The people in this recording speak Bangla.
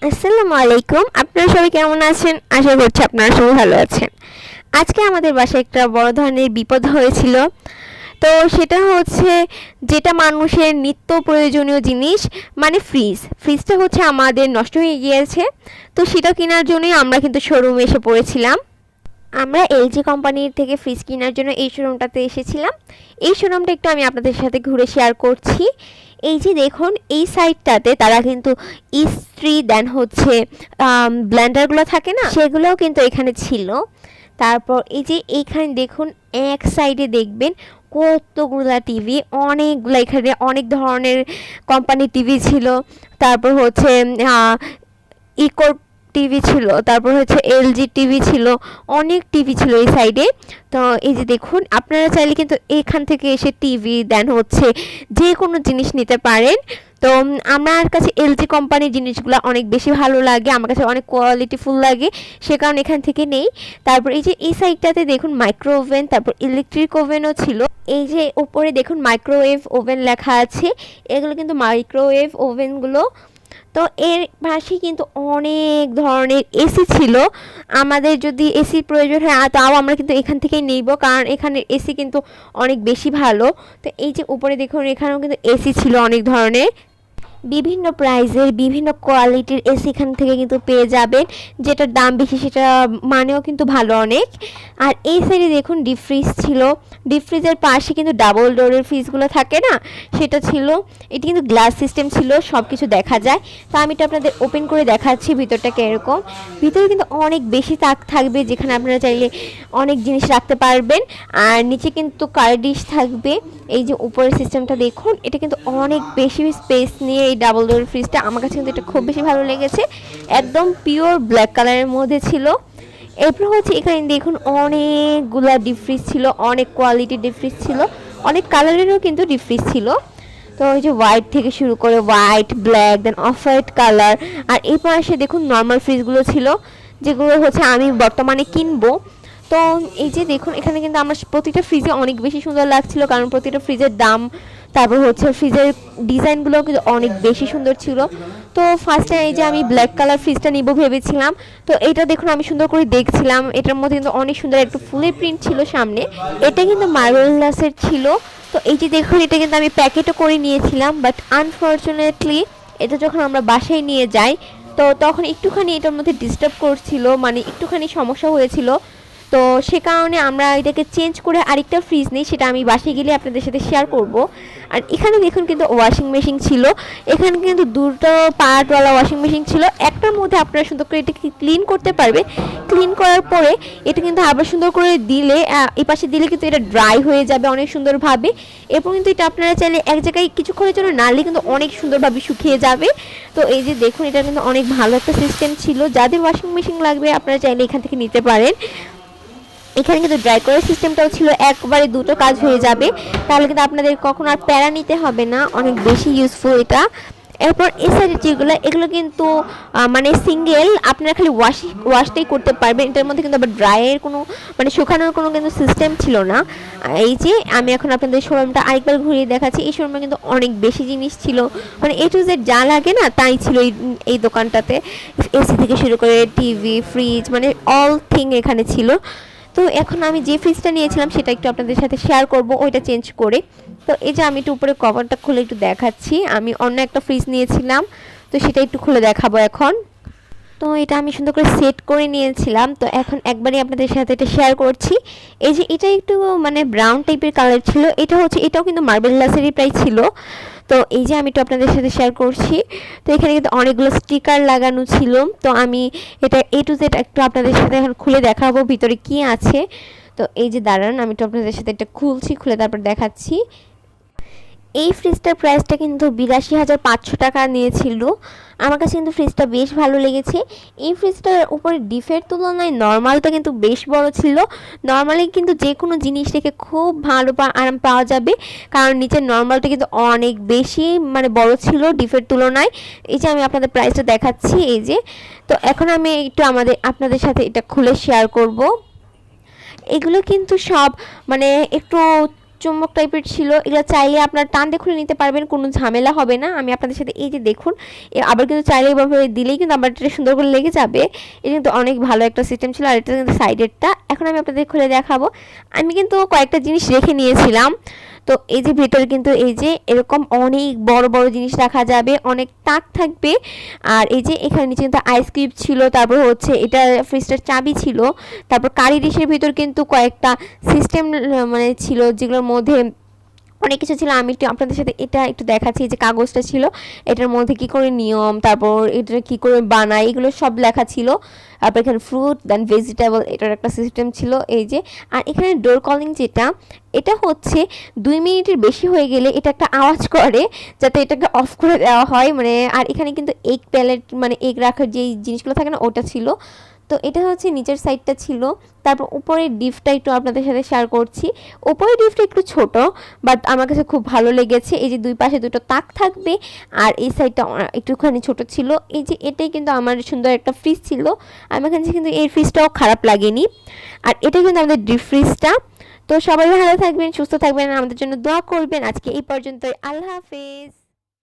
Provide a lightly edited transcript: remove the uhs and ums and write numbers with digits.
আসসালামু আলাইকুম। আপনারা সবাই কেমন আছেন? আশা করছি আপনারা সবাই ভালো আছেন। আজকে আমাদের বাসায় একটা বড় ধরনের বিপদ হয়েছিল। তো সেটা হচ্ছে যেটা মানুষের নিত্য প্রয়োজনীয় জিনিস, মানে ফ্রিজটা হচ্ছে আমাদের নষ্ট হয়ে গিয়েছে। তো সেটা কেনার জন্যই আমরা কিন্তু শোরুমে এসে পড়েছিলাম। আমরা এলজি কোম্পানির থেকে ফ্রিজ কেনার জন্য এই শোরুমটাতে এসেছিলাম। এই শোরুমটা একটু আমি আপনাদের সাথে ঘুরে শেয়ার করছি। এই যে দেখুন, এই সাইডটাতে তারা কিন্তু ইস্ত্রি দেন হচ্ছে ব্লেন্ডারগুলো থাকে না, সেগুলোও কিন্তু এখানে ছিল। তারপর এই যে এইখানে দেখুন, এক সাইডে দেখবেন কতগুলা টিভি, অনেকগুলা, এখানে অনেক ধরনের কোম্পানির টিভি ছিল। তারপর হচ্ছে ইকো টিভি ছিল, তারপর হচ্ছে এলজি টিভি ছিল, অনেক টিভি ছিল এই সাইডে। তো এই যে দেখুন, আপনারা চাইলে কিন্তু এখান থেকে এসে টিভি দেন হচ্ছে যে কোনো জিনিস নিতে পারেন। তো আমার কাছে এলজি কোম্পানির জিনিসগুলো অনেক বেশি ভালো লাগে, আমার কাছে অনেক কোয়ালিটিফুল লাগে, সে কারণে এখান থেকে নেই। তারপর এই যে এই সাইডটাতে দেখুন মাইক্রো ওভেন, তারপর ইলেকট্রিক ওভেনও ছিল। এই যে উপরে দেখুন মাইক্রোওয়েভ ওভেন লেখা আছে, এগুলো কিন্তু মাইক্রোওয়েভ ওভেনগুলো। তো এর পাশে কিন্তু অনেক ধরনের এসি ছিল। আমাদের যদি এসি প্রয়োজন হয় তাও আমরা কিন্তু এখান থেকেই নেব, কারণ এখানে এসি কিন্তু অনেক বেশি ভালো। তো এই যে উপরে দেখুন, এখানেও কিন্তু এসি ছিল অনেক ধরনের, বিভিন্ন প্রাইজের বিভিন্ন কোয়ালিটির এসি এখান থেকে কিন্তু পেয়ে যাবেন। যেটার দাম বেশি সেটা মানেও কিন্তু ভালো অনেক। আর এই সাইডে দেখুন ডিপ ফ্রিজ ছিল। ডিপ ফ্রিজের পাশে কিন্তু ডাবল ডোরের ফ্রিজগুলো থাকে না, সেটা ছিল। এটি কিন্তু গ্লাস সিস্টেম ছিল, সব কিছু দেখা যায়। তো আমি এটা আপনাদের ওপেন করে দেখাচ্ছি ভিতরটাকে। এরকম ভিতরে কিন্তু অনেক বেশি তাক থাকবে, যেখানে আপনারা চাইলে অনেক জিনিস রাখতে পারবেন। আর নিচে কিন্তু কার ডিশ থাকবে। এই যে উপরের সিস্টেমটা দেখুন, এটা কিন্তু অনেক বেশি স্পেস নিয়ে এই ডাবল ডোর ফ্রিজটা। আমার কাছে কিন্তু এটা খুব বেশি ভালো লেগেছে, একদম পিওর ব্ল্যাক কালারের মধ্যে ছিল। এরপর হচ্ছে এখানে দেখুন অনেকগুলা ডিপ ফ্রিজ ছিল, অনেক কোয়ালিটির ডিপ ফ্রিজ ছিল, অনেক কালারেরও কিন্তু ডিপ ফ্রিজ ছিল। তো এই যে হোয়াইট থেকে শুরু করে হোয়াইট, ব্ল্যাক, দেন অফ হোয়াইট কালার। আর এই পাশে দেখুন নর্মাল ফ্রিজগুলো ছিল, যেগুলো হচ্ছে আমি বর্তমানে কিনবো। তো এই যে দেখুন, এখানে কিন্তু আমার প্রতিটা ফ্রিজে অনেক বেশি সুন্দর লাগছিল, কারণ প্রতিটা ফ্রিজের দাম, তারপর হচ্ছে ফ্রিজের ডিজাইনগুলো কিন্তু অনেক বেশি সুন্দর ছিল। তো ফার্স্টে এই যে আমি ব্ল্যাক কালার ফ্রিজটা নিব ভেবেছিলাম। তো এটা দেখুন আমি সুন্দর করে দেখছিলাম, এটার মধ্যে কিন্তু অনেক সুন্দর একটু ফুলের প্রিন্ট ছিল সামনে। এটা কিন্তু মার্বেল গ্লাসের ছিল। তো এই যে দেখুন, এটা কিন্তু আমি প্যাকেটও করে নিয়েছিলাম, বাট আনফর্চুনেটলি এটা যখন আমরা বাসায় নিয়ে যাই, তো তখন একটুখানি এটার মধ্যে ডিস্টার্ব করছিল, মানে একটুখানি সমস্যা হয়েছিল। তো সে কারণে আমরা এটাকে চেঞ্জ করে আরেকটা ফ্রিজ নিই, সেটা আমি বাসায় গেলে আপনাদের সাথে শেয়ার করব। আর এখানে দেখুন কিন্তু ওয়াশিং মেশিন ছিল, এখানে কিন্তু দুটো পার্টওয়ালা ওয়াশিং মেশিন ছিল। একটার মধ্যে আপনারা সুন্দর করে এটাকে ক্লিন করতে পারবে, ক্লিন করার পরে এটা কিন্তু আবার সুন্দর করে দিলে, এই পাশে দিলে কিন্তু এটা ড্রাই হয়ে যাবে অনেক সুন্দরভাবে। এরপর কিন্তু এটা আপনারা চাইলে এক জায়গায় কিছুক্ষণের জন্য নাড়লে কিন্তু অনেক সুন্দরভাবে শুকিয়ে যাবে। তো এই যে দেখুন, এটা কিন্তু অনেক ভালো একটা সিস্টেম ছিল। যাদের ওয়াশিং মেশিন লাগবে আপনারা চাইলে এখান থেকে নিতে পারেন। এখানে কিন্তু ড্রাই করার সিস্টেমটাও ছিল, একবারে দুটো কাজ হয়ে যাবে, তাহলে কিন্তু আপনাদের কখনো আর প্যারা নিতে হবে না, অনেক বেশি ইউজফুল এটা। এরপর এই সাইডের যেগুলো, এগুলো কিন্তু মানে সিঙ্গেল, আপনারা খালি ওয়াশটাই করতে পারবেন। এটার মধ্যে কিন্তু আবার ড্রাইয়ের কোনো, মানে শুকানোর কোনো কিন্তু সিস্টেম ছিল না। এই যে আমি এখন আপনাদের শোরুমটা আরেকবার ঘুরিয়ে দেখাচ্ছি। এই শোরুমে কিন্তু অনেক বেশি জিনিস ছিল, মানে এ টু জেড যা লাগে না তাই ছিল এই দোকানটাতে। এসি থেকে শুরু করে টিভি, ফ্রিজ, মানে অল থিং এখানে ছিল। তো এখন আমি যে ফ্রিজটা নিয়েছিলাম সেটা একটু আপনাদের সাথে শেয়ার করব, ওইটা চেঞ্জ করে। তো এই যে আমি একটু উপরে কভারটা খুলে একটু দেখাচ্ছি, আমি অন্য একটা ফ্রিজ নিয়েছিলাম, তো সেটা একটু খুলে দেখাবো এখন। তো এটা আমি সুন্দর করে সেট করে নিয়েছিলাম, তো এখন একবারই আপনাদের সাথে এটা শেয়ার করছি। এই যে এটা একটু মানে ব্রাউন টাইপের কালার ছিল, এটা হচ্ছে, এটাও কিন্তু মার্বেল গ্লাসেরই প্রায় ছিল। তো এই যে আমি একটু আপনাদের সাথে শেয়ার করছি। তো এখানে কিন্তু অনেকগুলো স্টিকার লাগানো ছিল। তো আমি এটা এ টু জেড একটু আপনাদের সাথে এখন খুলে দেখাবো ভিতরে কি আছে। তো এই যে দাঁড়ান, আমি একটু আপনাদের সাথে এটা খুলছি, খুলে তারপর দেখাচ্ছি। এই ফ্রিজটার প্রাইসটা কিন্তু ৮২,৫০০ টাকা নিয়েছিল। আমার কাছে কিন্তু ফ্রিজটা বেশ ভালো লেগেছে। এই ফ্রিজটার উপরে ডিপের তুলনায় নর্মালটা কিন্তু বেশ বড় ছিল। নর্মালি কিন্তু যে কোনো জিনিস রেখে খুব ভালো আরাম পাওয়া যাবে, কারণ নিচের নর্মালটা কিন্তু অনেক বেশি মানে বড় ছিল ডিপের তুলনায়। এই যে আমি আপনাদের প্রাইসটা দেখাচ্ছি, এই যে। তো এখন আমি একটু আপনাদের সাথে এটা খুলে শেয়ার করব। এগুলো কিন্তু সব মানে একটু চুম্বক টাইপের ছিল। এগুলো চাইলে আপনার টান দিয়ে খুলে নিতে পারবেন, কোনো ঝামেলা হবে না। আমি আপনাদের সাথে এই যে দেখুন, আবার কিন্তু চাইলে এভাবে দিলেই কিন্তু আবার এটা সুন্দর করে লেগে যাবে। এটা কিন্তু অনেক ভালো একটা সিস্টেম ছিল। আর এটা কিন্তু সাইডেরটা। এখন আমি আপনাদের খুলে দেখাবো। আমি কিন্তু কয়েকটা জিনিস রেখে নিয়েছিলাম। তো এই যে ভেতরে কিন্তু এই যে এরকম অনেক বড় বড় জিনিস রাখা যাবে, অনেক তাক থাকবে। আর এই যে এখানে নিচে কিন্তু আইসক্রিম ছিল, তারপর হচ্ছে এটা ফ্রিজটার চাবি ছিল, তারপর কারি ডিশের ভিতর কিন্তু কয়েকটা সিস্টেম মানে ছিল, যেগুলোর মধ্যে অনেক কিছু ছিল। আমি একটু আপনাদের সাথে এটা একটু দেখাচ্ছি। যে কাগজটা ছিল, এটার মধ্যে কি করে নিয়ম, তারপর এটা কি করে বানায়, এগুলো সব লেখা ছিল। তারপর এখানে ফ্রুট দেন ভেজিটেবল, এটার একটা সিস্টেম ছিল এই যে। আর এখানে ডোর কলিং যেটা, এটা হচ্ছে 2 মিনিটের বেশি হয়ে গেলে এটা একটা আওয়াজ করে, যাতে এটাকে অফ করে দেওয়া হয় মানে। আর এখানে কিন্তু এগ প্যালেট মানে এগ রাখার যেই জিনিসগুলো থাকে না, ওটা ছিল। তো এটা হচ্ছে নিচের সাইডটা ছিল। তারপর উপরের ডিপটা একটু আপনাদের সাথে শেয়ার করছি। উপরের ডিপটা একটু ছোট, বাট আমার কাছে খুব ভালো লেগেছে। এই যে দুই পাশে দুটো তাক থাকবে, আর এই সাইডটা একটুখানি ছোট ছিল। এই যে এটাই কিন্তু আমার সুন্দর একটা ফ্রিজ ছিল। আমার কাছে কিন্তু এই ফ্রিজটাও খারাপ লাগেনি। আর এটা কিন্তু আমাদের ডিপ ফ্রিজটা। তো সবাই ভালো থাকবেন, সুস্থ থাকবেন, আমাদের জন্য দোয়া করবেন। আজকে এই পর্যন্তই, আল্লাহ হাফেজ।